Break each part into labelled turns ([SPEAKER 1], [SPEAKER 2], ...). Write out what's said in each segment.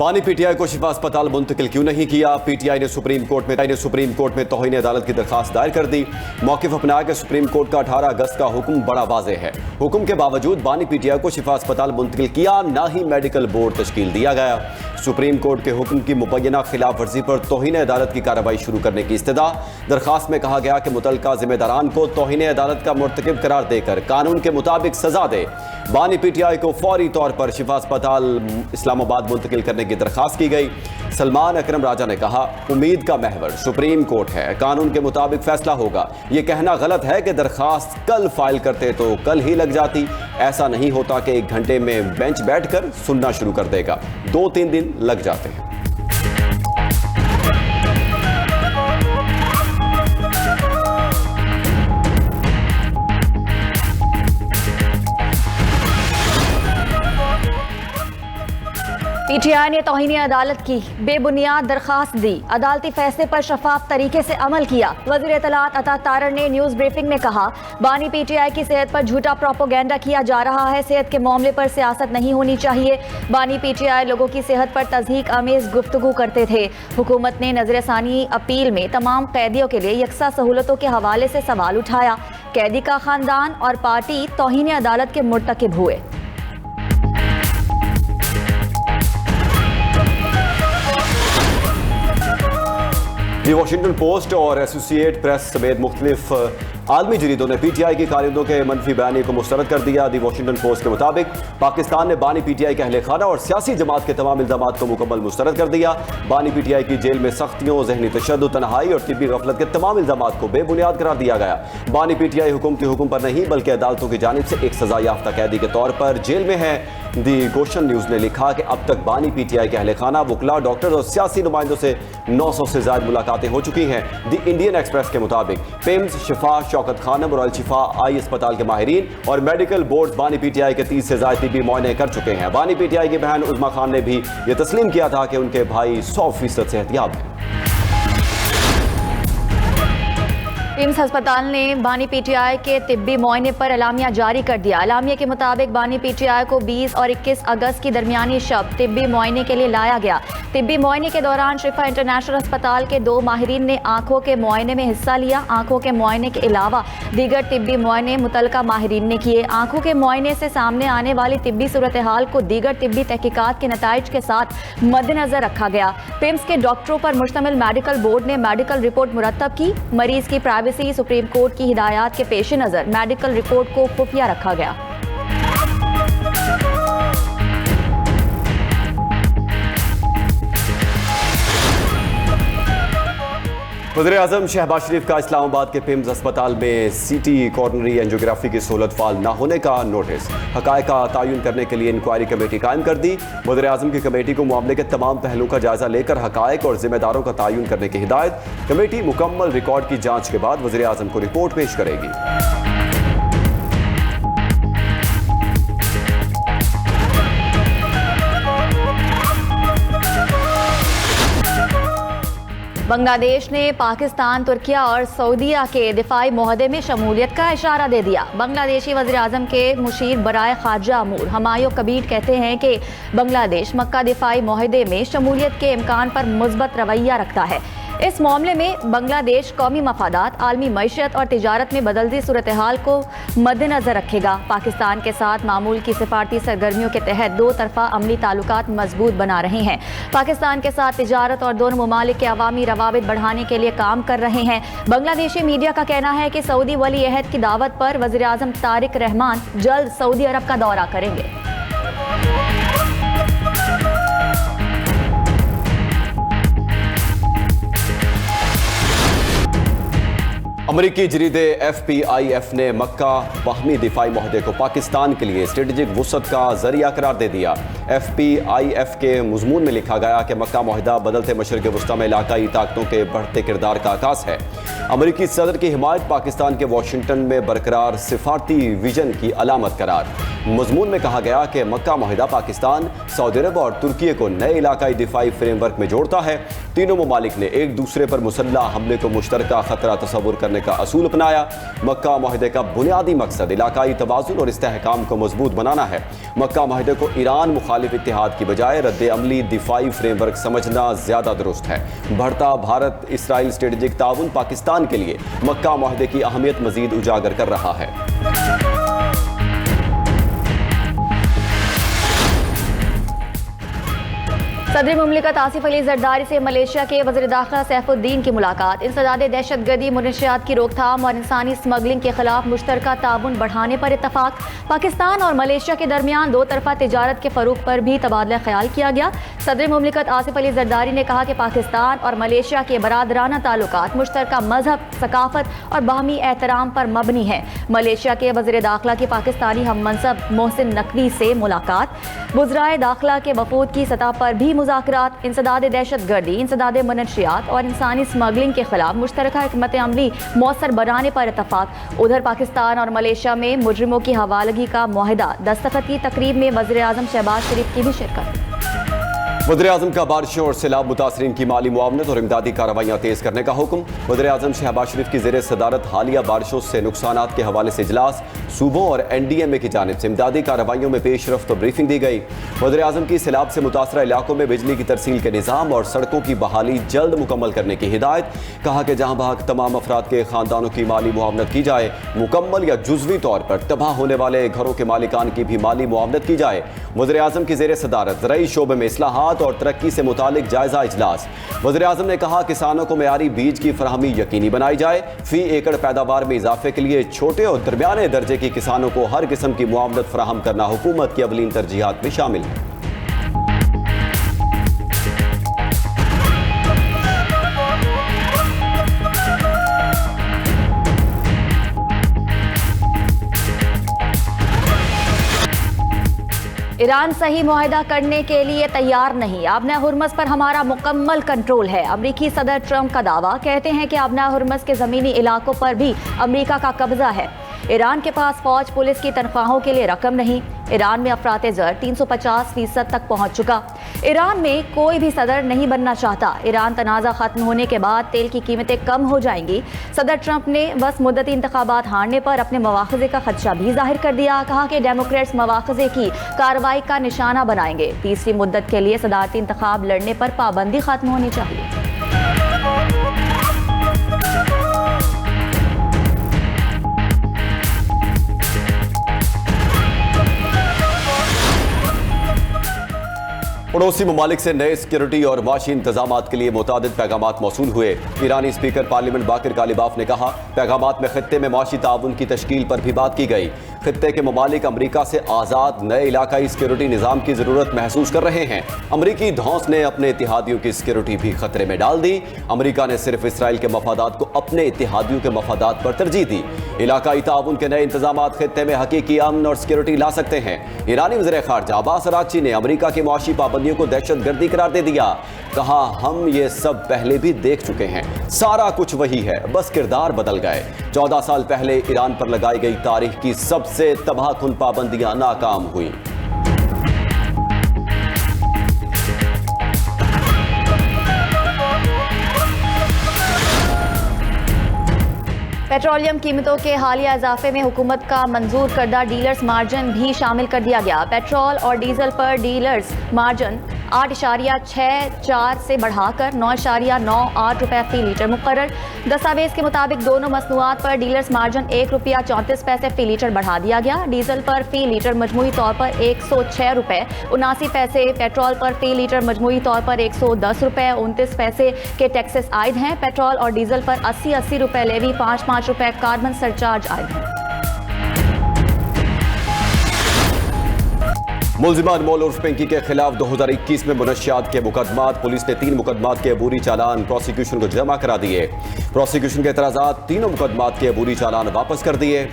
[SPEAKER 1] बानी पीटीआई को शिफा अस्पताल मुंतकिल क्यों नहीं किया? पीटीआई ने सुप्रीम कोर्ट में तौहीन अदालत की दरखास्त दायर कर दी। मौक़िफ़ अपनाया कि सुप्रीम कोर्ट का 18 अगस्त का हुक्म बड़ा वाज़ेह है। हुक्म के बावजूद बानी पीटीआई को शिफा अस्पताल मुंतकिल किया, ना ही मेडिकल बोर्ड तश्कील दिया गया। सुप्रीम कोर्ट के हुक्म की मुबैना खिलाफ वर्जी पर तौहीन अदालत की कार्रवाई शुरू करने की इस्तदा। दरखास्त में कहा गया कि मुतल्लिका जिम्मेदारान को तौहीन अदालत का मुर्तकिब करार देकर कानून के मुताबिक सजा दे। बानी पीटीआई को फौरी तौर पर शिफा अस्पताल इस्लामाबाद मुंतकिल करने की दरखास्त की गई। सलमान अकरम राजा ने कहा, उम्मीद का महवर सुप्रीम कोर्ट है, कानून के मुताबिक फैसला होगा। यह कहना गलत है कि दरखास्त कल फाइल करते तो कल ही लग जाती। ऐसा नहीं होता कि 1 घंटे में बेंच बैठकर सुनना शुरू कर देगा, 2-3 दिन लग जाते हैं।
[SPEAKER 2] पीटीआई ने तौहीन अदालत की बेबुनियाद दरखास्त दी, अदालती फैसले पर शफाफ तरीके से अमल किया। वज़ीर इत्तलात अता तारड़ ने न्यूज़ ब्रीफिंग में कहा, बानी पीटीआई की सेहत पर झूठा प्रोपोगेंडा किया जा रहा है। सेहत के मामले पर सियासत नहीं होनी चाहिए। बानी पीटीआई लोगों की सेहत पर तज़हीक आमेज गुफ्तगू करते थे। हुकूमत ने नजरसानी अपील में तमाम कैदियों के लिए यकसा सहूलतों के हवाले से सवाल उठाया। कैदी का खानदान और पार्टी तौहीन अदालत के मुर्तकिब हुए।
[SPEAKER 1] दी वॉशिंगटन पोस्ट और एसोसिएट प्रेस समेत मुख्तलिफ आलमी जरीदों ने पीटीआई की कारिंदों के मनफी बयानी को मुस्तरद कर दिया। दी वॉशिंगटन पोस्ट के मुताबिक पाकिस्तान ने बानी पीटीआई के अहले खाना और सियासी जमात के तमाम इल्जामात को मुकम्मल मुस्तरद कर दिया। बानी पीटीआई की जेल में सख्तियों, ज़हनी तशद्दुद, तन्हाई और तिब्बी गफलत के तमाम इल्जामात को बेबुनियाद करार दिया गया। बानी पीटीआई हुकूम के हुक्म पर नहीं बल्कि अदालतों की जानिब से एक सजा याफ्ता कैदी के तौर पर जेल में है। दी गोशन न्यूज़ ने लिखा कि अब तक बानी पीटीआई के अहले खाना, वकला, डॉक्टर और सियासी नुमाइंदों से 900 से ज़ायद मुलाकातें हो चुकी हैं। दी इंडियन एक्सप्रेस के मुताबिक पिम्स, शिफा, शौकत खानम और शिफा आई अस्पताल के माहिरीन और मेडिकल बोर्ड बानी पीटीआई के 30 से ज़ायद तिब्बी मुआयने कर चुके हैं। बानी पीटीआई की बहन उज़्मा खान ने भी यह तस्लीम किया था कि उनके भाई 100% सेहतयाब हैं।
[SPEAKER 2] पिम्स अस्पताल ने बानी पीटीआई के तिब्बी मुआयने पर एलामिया जारी कर दिया। एलामिया के मुताबिक बानी पीटीआई को 20 और 21 अगस्त की दरमियानी शब तिब्बी मुआयने के लिए लाया गया। तिब्बी मुआयने के दौरान शिफा इंटरनेशनल अस्पताल के 2 माहिरीन ने आंखों के मुआयने में हिस्सा लिया। आंखों के मुआयने के अलावा दीगर तिब्बी मुआयने मुतल्लिका माहिरीन ने किए। आंखों के मुआयने से सामने आने वाली तिब्बी सूरत हाल को दीगर तिब्बी तहकीकात के नताइज के साथ मद्देनजर रखा गया। पिम्स के डॉक्टरों पर मुश्तमिल मेडिकल बोर्ड ने मेडिकल रिपोर्ट मुरतब की। मरीज की प्राइवेसी, सुप्रीम कोर्ट की हिदायत के पेश नजर मेडिकल रिपोर्ट को खुफिया रखा गया।
[SPEAKER 1] वज़ीर-ए-आज़म शहबाज शरीफ का इस्लामाबाद के पिम्स अस्पताल में सीटी कॉर्नरी एंजियोग्राफी की सहूलत फाल न होने का नोटिस। हक़ाइक़ का तयन करने के लिए इंक्वायरी कमेटी कायम कर दी। वज़ीर-ए-आज़म की कमेटी को मामले के तमाम पहलुओं का जायजा लेकर हक़ाइक़ और जिम्मेदारों का तयन करने की हिदायत। कमेटी मुकम्मल रिकॉर्ड की जाँच के बाद वज़ीर-ए-आज़म को रिपोर्ट पेश करेगी।
[SPEAKER 2] बांग्लादेश ने पाकिस्तान, तुर्किया और सऊदीया के दिफाई मुआहदे में शमूलियत का इशारा दे दिया। बांग्लादेशी वज़ीर-ए-आज़म के मुशीर बराए ख़ारजा अमूर हमायो कबीर कहते हैं कि बांग्लादेश मक्का दिफाई मुआहदे में शमूलियत के इम्कान पर मुस्बत रवैया रखता है। इस मामले में बांग्लादेश कौमी मफादात, आलमी मईशत और तिजारत में बदलती सूरत हाल को मद्देनजर रखेगा। पाकिस्तान के साथ मामूल की सिफारती सरगर्मियों के तहत 2 तरफा अमली ताल्लुकात मजबूत बना रहे हैं। पाकिस्तान के साथ तिजारत और दोनों ममालिक के अवामी रवाबित बढ़ाने के लिए काम कर रहे हैं। बांग्लादेशी मीडिया का कहना है कि सऊदी वली अहद की दावत पर वज़ीर-ए-आज़म तारिक रहमान जल्द सऊदी अरब का दौरा करेंगे।
[SPEAKER 1] अमरीकी जरीदे FPIF ने मक्का बाहमी दिफाई मुआहदे को पाकिस्तान के लिए स्ट्रेटेजिक वुसअत का जरिया करार दे दिया। FPIF के मज़मून में लिखा गया कि मक्का मुआहदा बदलते मशरिक़ वस्ता में इलाकाई ताकतों के बढ़ते किरदार का आगाज़ है। अमरीकी सदर की हिमायत पाकिस्तान के वाशिंगटन में बरकरार सिफारती विजन की अलामत करार। मज़मून में कहा गया कि मक्का मुआहदा पाकिस्तान, सऊदी अरब और तुर्की को नए इलाकाई दिफाई फ्रेमवर्क में जोड़ता है। तीनों ममालिक ने एक दूसरे पर मुसल्लह हमले को मुश्तरका खतरा तस्वुर करने का असूल अपनाया। मक्का मुआहदे का बुनियादी मकसद इलाकाई तवाज़ुन और इस्तेहकाम को मजबूत बनाना है। मक्का मुआहदे को ईरान मुखालिफ इत्तेहाद की बजाय रद्द अमली दिफाई फ्रेमवर्क समझना ज़्यादा दुरुस्त है। बढ़ता भारत इसराइल स्ट्रेटेजिक ताउन पाकिस्तान के लिए मक्का मुआहदे की अहमियत मजीद उजागर कर रहा है।
[SPEAKER 2] सदर मुमलिकत आसिफ अली जरदारी से मलेशिया के वज़ीर दाखिला सैफुद्दीन की मुलाकात। इंसदाद दहशतगर्दी, मुनशियात की रोकथाम और इंसानी स्मगलिंग के खिलाफ मुश्तरका ताउन बढ़ाने पर इत्तफाक। पाकिस्तान और मलेशिया के दरमियान दो तरफा तिजारत के फ़रोग पर भी तबादला ख्याल किया गया। सदर मुमलिकत आसिफ अली जरदारी ने कहा कि पाकिस्तान और मलेशिया के बरादराना ताल्लुकात मुश्तरका मजहब, सकाफत और बाहमी एहतराम पर मबनी है। मलेशिया के वज़ीर दाखिला की पाकिस्तानी हम मनसब मोहसिन नकवी से मुलाकात। वज़राए दाखिला के वफूद की सतह पर भी मुज़ाकरात। इंसदाद दहशतगर्दी, इंसदाद मनशियात और इंसानी स्मगलिंग के खिलाफ मुश्तरका हिकमत अमली मौसर बनाने पर इत्तफाक। उधर पाकिस्तान और मलेशिया में मुजरिमों की हवालगी का मुआहदा दस्तखत की तकरीब में वज़ीर आज़म शहबाज शरीफ की भी शिरकत।
[SPEAKER 1] वज़ीर आज़म का बारिशों और सैलाब मुतासरीन की माली मुआवनत और इमदादी कार्रवाइयाँ तेज़ करने का हुक्म। वज़ीर आज़म शहबाज शरीफ की ज़ेरे सदारत हालिया बारिशों से नुकसानात के हवाले से इजलास। सूबों और NDMA की जानिब से इमदादी कार्रवाइयों में पेशरफ्त और ब्रीफिंग दी गई। वज़ीर आज़म की सैलाब से मुतासरा इलाकों में बिजली की तरसील के निज़ाम और सड़कों की बहाली जल्द मुकम्मल करने की हिदायत। कहा कि जहाँ बहाक तमाम अफराद के ख़ानदानों की माली मुआवनत की जाए, मुकम्मल या जुज़वी तौर पर तबाह होने वाले घरों के मालिकान की भी माली मुआवनत की जाए। वज़ीर आज़म की ज़ेरे सदारत ज़राई शोबे में इस्लाहात और तरक्की से मुतालिक जायजा इजलास। वज़ीर आज़म ने कहा किसानों को मेयारी बीज की फराहमी यकीनी बनाई जाए। फी एकड़ पैदावार में इजाफे के लिए छोटे और दरमियाने दर्जे के किसानों को हर किस्म की मुआवनत फराहम करना हुकूमत की अवलीन तरजीहात में शामिल है।
[SPEAKER 2] ईरान सही मुआहदा करने के लिए तैयार नहीं। आबना हुर्मस पर हमारा मुकम्मल कंट्रोल है। अमरीकी सदर ट्रंप का दावा। कहते हैं कि आबना हुर्मस के ज़मीनी इलाकों पर भी अमरीका का कब्जा है। ईरान के पास फौज पुलिस की तनख्वाहों के लिए रकम नहीं। ईरान में अफराते ज़र 350% तक पहुंच चुका। ईरान में कोई भी सदर नहीं बनना चाहता। ईरान तनाज़ा ख़त्म होने के बाद तेल की कीमतें कम हो जाएंगी। सदर ट्रंप ने बस मुद्दती इंतखाबात हारने पर अपने मवाख़ज़े का खदशा भी जाहिर कर दिया। कहा कि डेमोक्रेट्स मवाख़ज़े की कार्रवाई का निशाना बनाएंगे। तीसरी मुद्दत के लिए सदारती इंतखाब लड़ने पर पाबंदी ख़त्म होनी चाहिए।
[SPEAKER 1] पड़ोसी ममालिक से नए सिक्योरिटी और माशी इंतजामात के लिए मुतादिद पैगामात मौसूल हुए। ईरानी स्पीकर पार्लियामेंट बाकिर कालिबाफ ने कहा पैगामात में खित्ते में माशी ताउन की तश्कील पर भी बात की गई। खित्ते के ममालिक अमरीका से आज़ाद नए इलाकाई सिक्योरिटी निज़ाम की ज़रूरत महसूस कर रहे हैं। अमरीकी धौंस ने अपने इत्तेहादियों की सिक्योरिटी भी खतरे में डाल दी। अमरीका ने सिर्फ इसराइल के मफादात को अपने इत्तेहादियों के मफादात पर तरजीह दी। इलाकाई ताउन के नए इंतजामात खित्ते में हकीकी अमन और सिक्योरिटी ला सकते हैं। ईरानी वज़ीर ख़ारजा अब्बास अराग़ची ने अमरीका की मुआशी पाबंदियों को दहशतगर्दी करार दे दिया। कहा हम ये सब पहले भी देख चुके हैं, सारा कुछ वही है, बस किरदार बदल गए। 14 साल पहले ईरान पर लगाई गई तारीख की सबसे तबाहकुन पाबंदियां नाकाम हुई।
[SPEAKER 2] पेट्रोलियम कीमतों के हालिया इजाफे में हुकूमत का मंजूर करदा डीलर्स मार्जिन भी शामिल कर दिया गया। पेट्रोल और डीजल पर डीलर्स मार्जिन 8.64 से बढ़ाकर 9.98 रुपये फी लीटर मुकर्रर। दस्तावेज के मुताबिक दोनों मसनूआत पर डीलर्स मार्जिन ₹1.34 फी लीटर बढ़ा दिया गया। डीजल पर फी लीटर मजमूई तौर पर 106 रुपये 79 पैसे, पेट्रोल पर फी लीटर मजमूई तौर पर 110 रुपये 29 पैसे के टैक्सेस आयद हैं। पेट्रोल और डीजल पर 80 रुपये लेवी, 5 रुपये कार्बन सरचार्ज आयद हैं।
[SPEAKER 1] मुल्जिमान मौल उर्फ पिंकी के खिलाफ 2021 में मुनशियात के मुकदमात। पुलिस ने 3 मुकदमात के अबूरी चालान प्रोसिक्यूशन को जमा करा दिए। प्रोसिक्यूशन के एतराज़ात 3 मुकदमात के अबूरी चालान वापस कर दिए।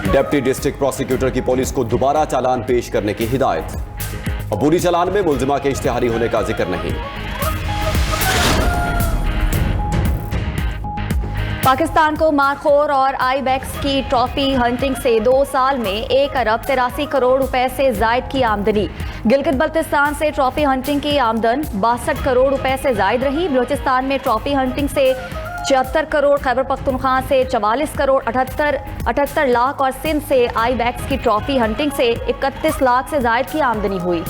[SPEAKER 1] डिप्टी डिस्ट्रिक्ट प्रोसिक्यूटर की पुलिस को दोबारा चालान पेश करने की हिदायत। अबूरी चालान में मुल्जिमा के इश्तिहारी होने का जिक्र नहीं।
[SPEAKER 2] पाकिस्तान को मारखोर और आईबैक्स की ट्रॉफी हंटिंग से 2 साल में 1 अरब 83 करोड़ रुपए से जायद की आमदनी। गिलगित बल्तिस्तान से ट्रॉफी हंटिंग की आमदन 62 करोड़ रुपए से जायद रही। बलूचिस्तान में ट्रॉफी हंटिंग से 76 करोड़, खैबर पख्तूनख्वा से 44 करोड़ 78 लाख और सिंध से आई बैक्स की ट्रॉफी हंटिंग से 31 लाख से जायद की आमदनी हुई।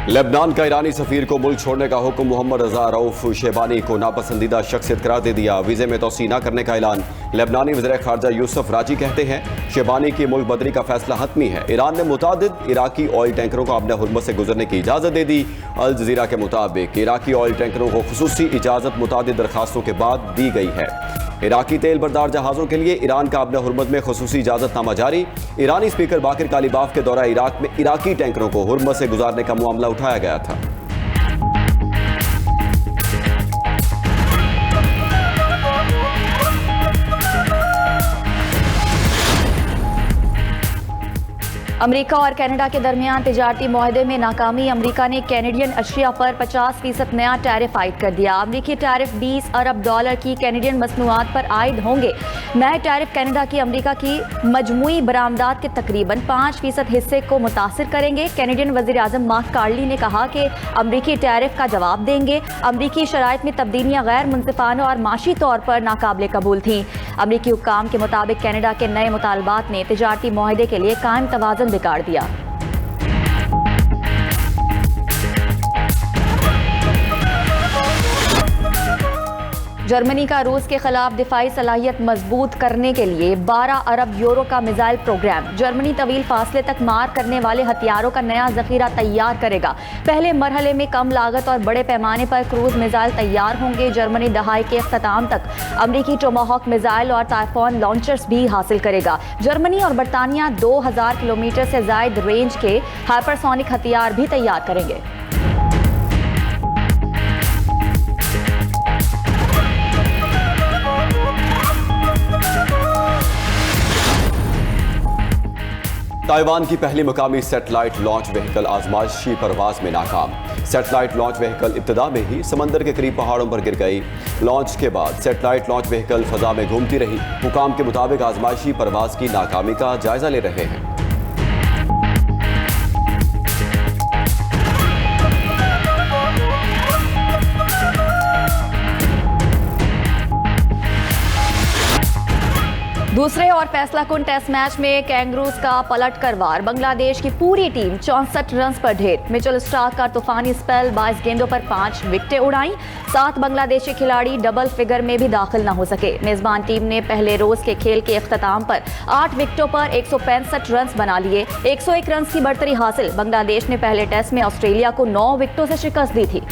[SPEAKER 1] लेबनान का ईरानी सफीर को मुल्क छोड़ने का हुक्म, मोहम्मद रजा रऊफ शेबानी को नापसंदीदा शख्सियत करार दे दिया। वीजे में तोसी न करने का ऐलान। लेबनानी वज़ीर ख़ारजा यूसुफ राजी कहते हैं शेबानी की मुल्क बदरी का फैसला हतमी है। ईरान ने मुतादिद इराकी ऑयल टैंकरों को अपने हुर्मत से गुजरने की इजाज़त दे दी। अल जज़ीरा के मुताबिक इराकी ऑयल टैंकरों को खुसूसी इजाज़त मुतादिद दरखास्तों के बाद दी गई है। इराकी तेल बरदार जहाज़ों के लिए ईरान का अपने हुर्मत में खुसूसी इजाज़तनामा जारी। ईरानी स्पीकर बाकिर कालीबाफ के दौरा इराक में इराकी टैंकरों को हुर्मत से गुजारने का मामला उठाया गया था।
[SPEAKER 2] अमेरिका और कनाडा के दरमियान तिजारती मुआहदे में नाकामी। अमेरिका ने कैनेडियन अशिया पर 50% नया टैरिफ आयद कर दिया। अमेरिकी टैरिफ $20 अरब की कैनेडियन मसनूआत पर आयद होंगे। नए टैरिफ कनाडा की अमेरिका की मजमूई बरामदात के तकरीबन 5% हिस्से को मुतासिर करेंगे। कैनेडियन वज़ीर आज़म मार्क कार्नी ने कहा कि अमेरिकी टैरिफ का जवाब देंगे। अमेरिकी शराइत में तब्दीलियाँ गैर मुनसिफाना और माशी तौर पर नाकाबिले कबूल थीं। अमेरिकी हुक्काम के मुताबिक कनाडा के नए मुतालबात ने तिजारती मुआहदे के लिए कायम तवाज़ुन बिगाड़ दिया। जर्मनी का रूस के खिलाफ दिफाई सलाहियत मजबूत करने के लिए 12 अरब यूरो का मिसाइल प्रोग्राम। जर्मनी तवील फासले तक मार करने वाले हथियारों का नया जखीरा तैयार करेगा। पहले मरहले में कम लागत और बड़े पैमाने पर क्रूज मिसाइल तैयार होंगे। जर्मनी दहाई के अख्ताम तक अमरीकी टोमाहॉक मिसाइल और टाइफॉन लॉन्चर्स भी हासिल करेगा। जर्मनी और बरतानिया 2000 किलोमीटर से ज्यादा रेंज के हाइपरसोनिक हथियार भी तैयार करेंगे।
[SPEAKER 1] ताइवान की पहली मकामी सैटेलाइट लॉन्च व्हीकल आजमाइशी परवाज में नाकाम। सैटेलाइट लॉन्च व्हीकल इब्तिदा में ही समंदर के करीब पहाड़ों पर गिर गई। लॉन्च के बाद सैटेलाइट लॉन्च व्हीकल फजा में घूमती रही। हुकाम के मुताबिक आजमाइशी परवाज की नाकामी का जायजा ले रहे हैं।
[SPEAKER 2] दूसरे और फैसला कुन टेस्ट मैच में कैंगरूज का पलट कर वार। बांग्लादेश की पूरी टीम 64 रन पर ढेर। मिचेल स्टार्क का तूफानी स्पेल 22 गेंदों पर 5 विकेटें उड़ाई। 7 बांग्लादेशी खिलाड़ी डबल फिगर में भी दाखिल न हो सके। मेजबान टीम ने पहले रोज के खेल के इख्तिताम पर 8 विकेटों पर 165 रन बना लिए। 101 रन की बढ़तरी हासिल। बांग्लादेश ने पहले टेस्ट में ऑस्ट्रेलिया को 9 विकेटों से शिकस्त दी थी।